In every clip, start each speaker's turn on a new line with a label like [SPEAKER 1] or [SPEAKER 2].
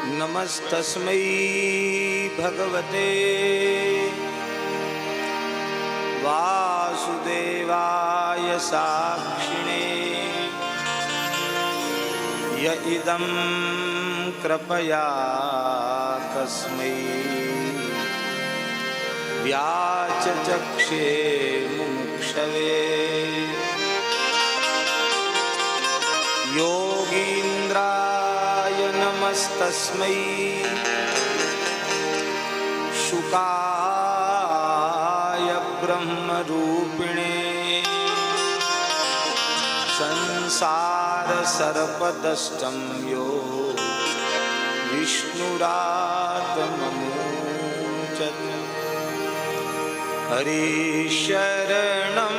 [SPEAKER 1] नमस्तस्मै भगवते वासुदेवाय साक्षिणे य इदं कृपया तस्मै व्याचचक्षे मुमुक्षवे योगीन्द्राय नमस्तस्मै शुकाय ब्रह्मरूपिणे संसारसर्पदष्टं यो विष्णुरात्ममुच्यते हरि शरणं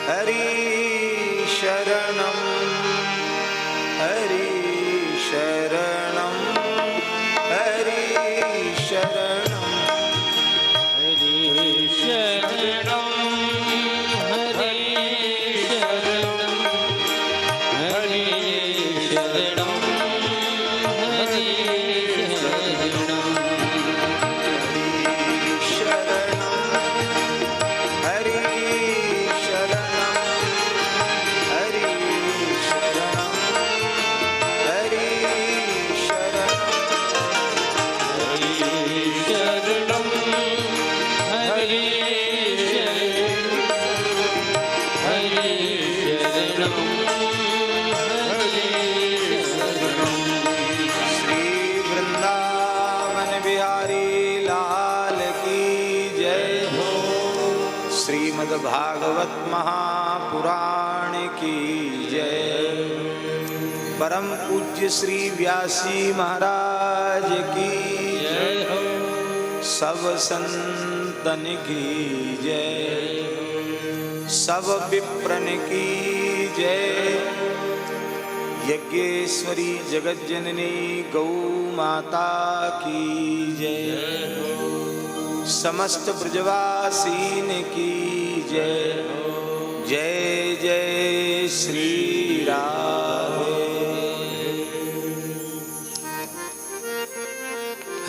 [SPEAKER 1] हरि शरणं हरि शरणं हरि शरणं
[SPEAKER 2] हरि शरणं हरि शरणं हरि शरणं हरि
[SPEAKER 1] भागवत महापुराण की जय। परम पूज्य श्री व्यासी महाराज की जय। सब संतन की जय, सब विप्रन की जय। यज्ञेश्वरी जगत जननी गौ माता की जय। समस्त ब्रजवासीन की जय। जय जय श्री राधे।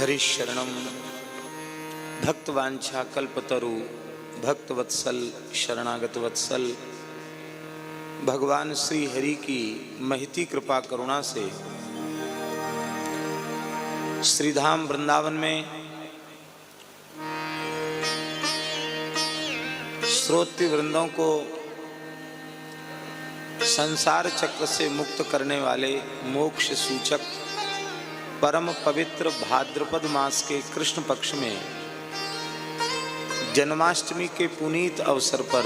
[SPEAKER 1] हरि शरणम भक्तवांछा कल्पतरु भक्तवत्सल शरणागत वत्सल भगवान श्री हरि की महती कृपा करुणा से श्रीधाम वृंदावन में श्रोत्य वृंदों को संसार चक्र से मुक्त करने वाले मोक्ष सूचक परम पवित्र भाद्रपद मास के कृष्ण पक्ष में जन्माष्टमी के पुनीत अवसर पर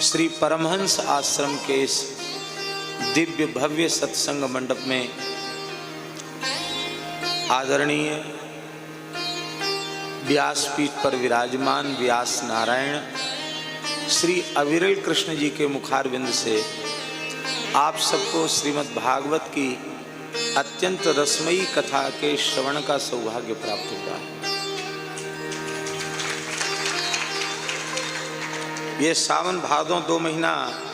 [SPEAKER 1] श्री परमहंस आश्रम के इस दिव्य भव्य सत्संग मंडप में आदरणीय व्यासपीठ पर विराजमान व्यास नारायण श्री अविरल कृष्ण जी के मुखारविंद से आप सबको श्रीमद् भागवत की अत्यंत रसमयी कथा के श्रवण का सौभाग्य प्राप्त हुआ है। ये सावन भादों 2 महीना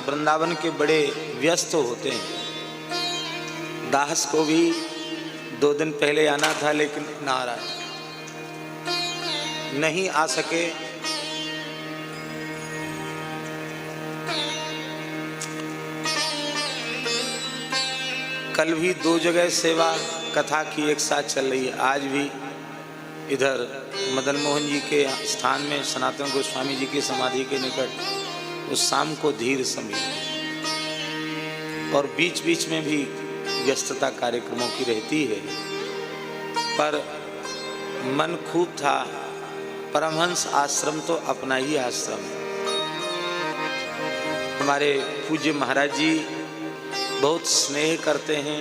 [SPEAKER 1] वृंदावन के बड़े व्यस्त होते हैं। दास को भी 2 दिन पहले आना था लेकिन नाराज नहीं आ सके। कल भी 2 जगह सेवा कथा की एक साथ चल रही है। आज भी इधर मदन मोहन जी के स्थान में सनातन गोस्वामी जी की समाधि के निकट उस शाम को धीर समिति और बीच बीच में भी व्यस्तता कार्यक्रमों की रहती है, पर मन खूब था। परमहंस आश्रम तो अपना ही आश्रम। हमारे पूज्य महाराज जी बहुत स्नेह करते हैं।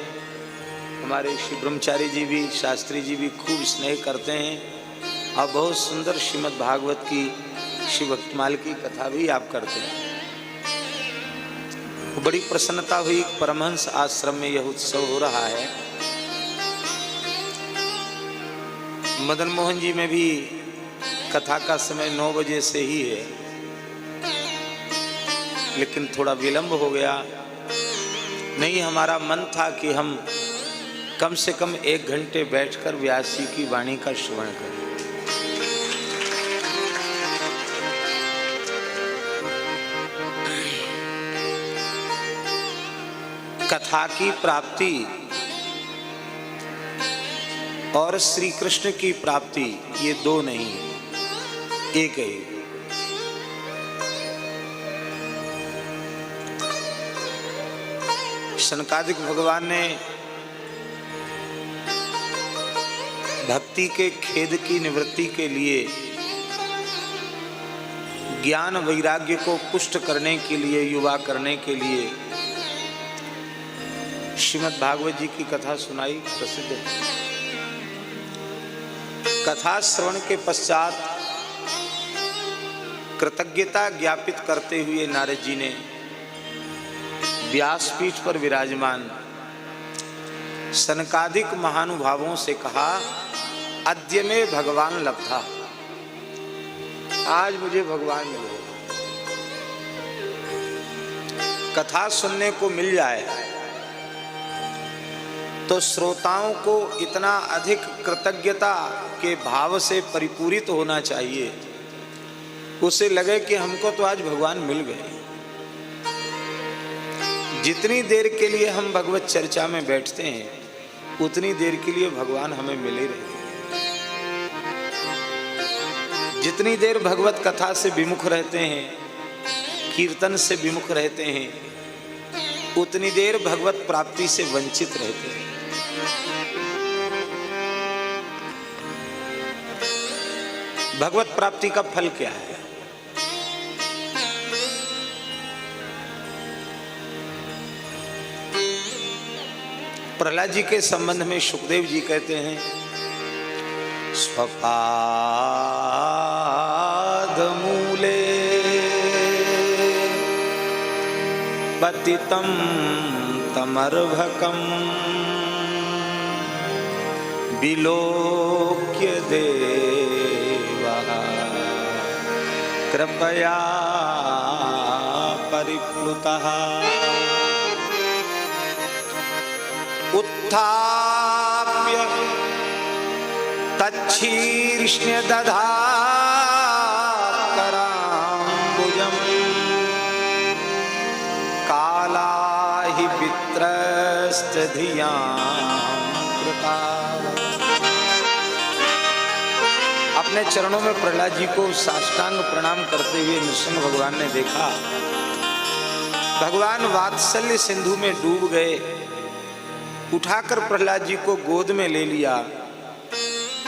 [SPEAKER 1] हमारे श्री ब्रह्मचारी जी भी, शास्त्री जी भी खूब स्नेह करते हैं और बहुत सुंदर श्रीमद् भागवत की श्री भक्तमाल की कथा भी आप करते हैं। बड़ी प्रसन्नता हुई। परमहंस आश्रम में यह उत्सव हो रहा है। मदन मोहन जी में भी कथा का समय 9 बजे से ही है, लेकिन थोड़ा विलंब हो गया। नहीं, हमारा मन था कि हम कम से कम 1 घंटे बैठकर व्यास जी की वाणी का श्रवण करें। कथा की प्राप्ति और श्री कृष्ण की प्राप्ति ये दो नहीं, एक ही। सनकादिक भगवान ने भक्ति के खेद की निवृत्ति के लिए, ज्ञान वैराग्य को पुष्ट करने के लिए, युवा करने के लिए श्रीमद् भागवत जी की कथा सुनाई, प्रसिद्ध है। कथा श्रवण के पश्चात कृतज्ञता ज्ञापित करते हुए नारद जी ने व्यासपीठ पर विराजमान सनकादिक महानुभावों से कहा, अद्य में भगवान लब्धा, आज मुझे भगवान मिले। कथा सुनने को मिल जाए तो श्रोताओं को इतना अधिक कृतज्ञता के भाव से परिपूरित होना चाहिए, उसे लगे कि हमको तो आज भगवान मिल गए। जितनी देर के लिए हम भगवत चर्चा में बैठते हैं, उतनी देर के लिए भगवान हमें मिले रहे। जितनी देर भगवत कथा से विमुख रहते हैं, कीर्तन से विमुख रहते हैं, उतनी देर भगवत प्राप्ति से वंचित रहते हैं। भगवत प्राप्ति का फल क्या है? प्रहलाद जी के संबंध में सुखदेव जी कहते हैं, स्वपाद मूले पतितं तमर्भकं विलोक्य देवः कृपया परिप्लुतः उत्थाप्य तच्छीर्ष्ण्य दधात् कराम्बुजम् कालाहि वित्रस्त धियां कृता। अपने चरणों में प्रहलाद जी को साष्टांग प्रणाम करते हुए नृसिंह भगवान ने देखा, भगवान वात्सल्य सिंधु में डूब गए। उठाकर प्रहलाद जी को गोद में ले लिया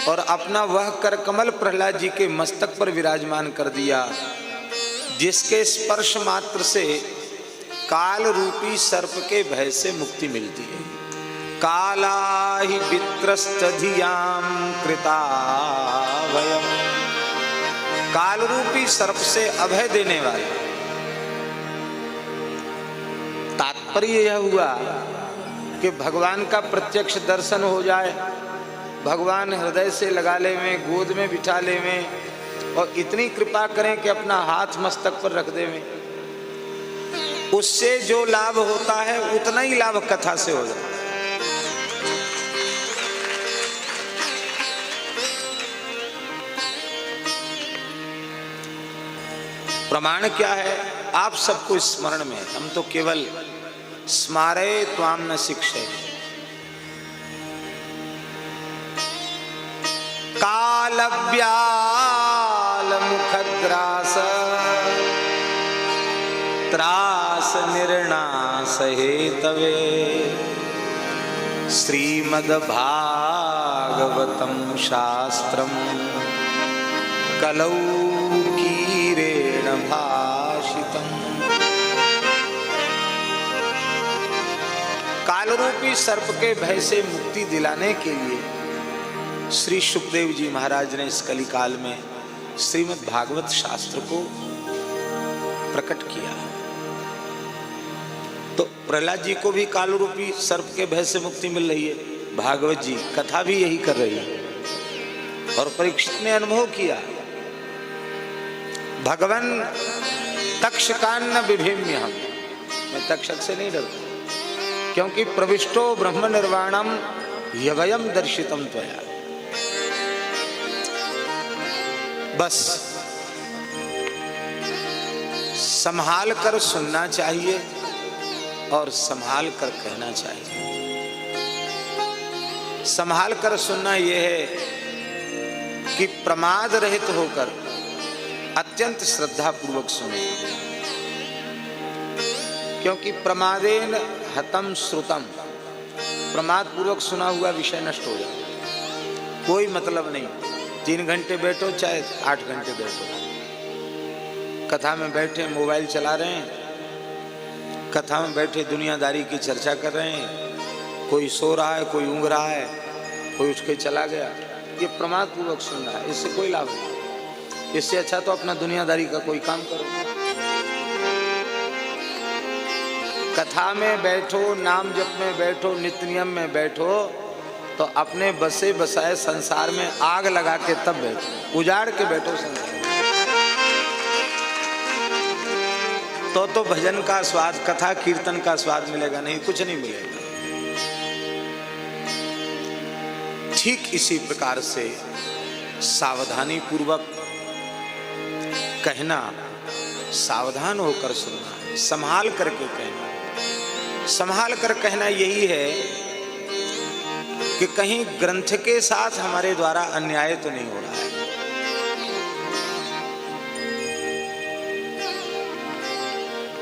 [SPEAKER 1] और अपना वह कर कमल प्रहलाद जी के मस्तक पर विराजमान कर दिया, जिसके स्पर्श मात्र से काल रूपी सर्प के भय से मुक्ति मिलती है। काला ही वित्रस्त धियां कृता भयम, काल रूपी सर्प से अभय देने वाले। तात्पर्य यह हुआ कि भगवान का प्रत्यक्ष दर्शन हो जाए, भगवान हृदय से लगा ले में, गोद में बिठा ले में, और इतनी कृपा करें कि अपना हाथ मस्तक पर रख दे में, उससे जो लाभ होता है उतना ही लाभ कथा से हो जाए। प्रमाण क्या है? आप सबको स्मरण में, हम तो केवल स्मारे त्वाम न शिक्षे। कालव्याल मुखग्रास त्रास निर्णास हेतवे श्रीमद्भागवतं शास्त्रम कलौ कीरेण भाषितम्। कालरूपी सर्प के भय से मुक्ति दिलाने के लिए श्री सुखदेव जी महाराज ने इस कलिकाल में श्रीमद् भागवत शास्त्र को प्रकट किया। तो प्रहलाद जी को भी कालरूपी सर्प के भय से मुक्ति मिल रही है, भागवत जी कथा भी यही कर रही है। और परीक्षित ने अनुभव किया, भगवान तक्षकान्न बिभेम्यहम्, मैं तक्षक से नहीं डरता। क्योंकि प्रविष्टो ब्रह्म निर्वाणम यवयम दर्शितम त्वया। बस संभाल कर सुनना चाहिए और संभाल कर कहना चाहिए। संभाल कर सुनना यह है कि प्रमाद रहित होकर अत्यंत श्रद्धा पूर्वक सुने, क्योंकि प्रमादेन हतम श्रुतम, प्रमाद पूर्वक सुना हुआ विषय नष्ट हो जाए, कोई मतलब नहीं। 3 घंटे बैठो चाहे 8 घंटे बैठो, कथा में बैठे मोबाइल चला रहे हैं, कथा में बैठे दुनियादारी की चर्चा कर रहे हैं, कोई सो रहा है, कोई ऊँघ रहा है, कोई उठ के चला गया, ये प्रमाद पूर्वक सुनना है, इससे कोई लाभ नहीं। इससे अच्छा तो अपना दुनियादारी का कोई काम करो। कथा में बैठो, नाम जप में बैठो, नित्य नियम में बैठो, तो अपने बसे बसाए संसार में आग लगा के तब बैठो, उजाड़ के बैठो संसार। तो भजन का स्वाद, कथा कीर्तन का स्वाद मिलेगा, नहीं कुछ नहीं मिलेगा। ठीक इसी प्रकार से सावधानी पूर्वक कहना, सावधान होकर सुनना, संभाल करके कहना। संभाल कर कहना यही है कि कहीं ग्रंथ के साथ हमारे द्वारा अन्याय तो नहीं हो रहा है।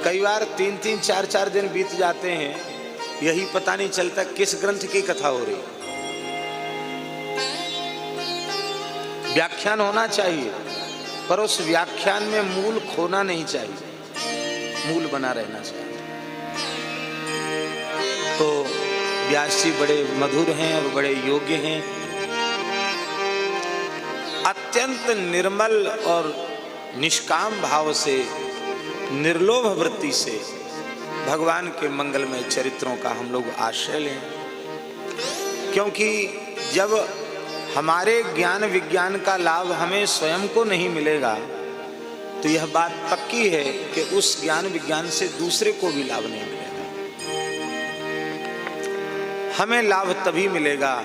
[SPEAKER 1] कई बार 3-3, 4-4 दिन बीत जाते हैं, यही पता नहीं चलता किस ग्रंथ की कथा हो रही है। व्याख्यान होना चाहिए, पर उस व्याख्यान में मूल खोना नहीं चाहिए, मूल बना रहना चाहिए। तो व्यास जी बड़े मधुर हैं और बड़े योग्य हैं। अत्यंत निर्मल और निष्काम भाव से, निर्लोभ वृत्ति से भगवान के मंगलमय चरित्रों का हम लोग आश्रय लें, क्योंकि जब हमारे ज्ञान विज्ञान का लाभ हमें स्वयं को नहीं मिलेगा तो यह बात पक्की है कि उस ज्ञान विज्ञान से दूसरे को भी लाभ नहीं मिलेगा। हमें लाभ तभी मिलेगा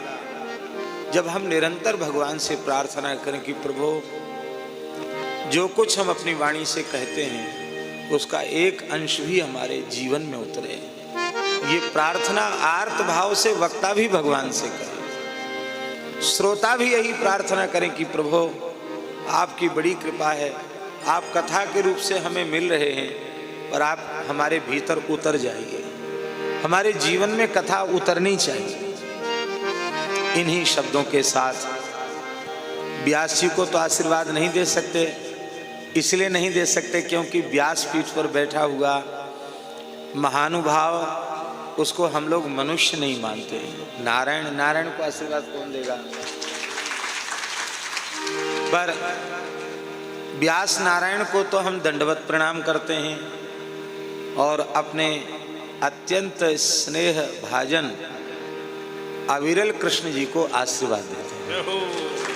[SPEAKER 1] जब हम निरंतर भगवान से प्रार्थना करें कि प्रभु, जो कुछ हम अपनी वाणी से कहते हैं उसका एक अंश भी हमारे जीवन में उतरे। ये प्रार्थना आर्त भाव से वक्ता भी भगवान से करे, श्रोता भी यही प्रार्थना करें कि प्रभु, आपकी बड़ी कृपा है, आप कथा के रूप से हमें मिल रहे हैं, पर आप हमारे भीतर उतर जाइए, हमारे जीवन में कथा उतरनी चाहिए। इन्हीं शब्दों के साथ व्यास जी को तो आशीर्वाद नहीं दे सकते, इसलिए नहीं दे सकते क्योंकि व्यास पीठ पर बैठा हुआ महानुभाव, उसको हम लोग मनुष्य नहीं मानते। नारायण, नारायण को आशीर्वाद कौन देगा? पर व्यास नारायण को तो हम दंडवत प्रणाम करते हैं और अपने अत्यंत स्नेह भाजन अविरल कृष्ण जी को आशीर्वाद देते हैं।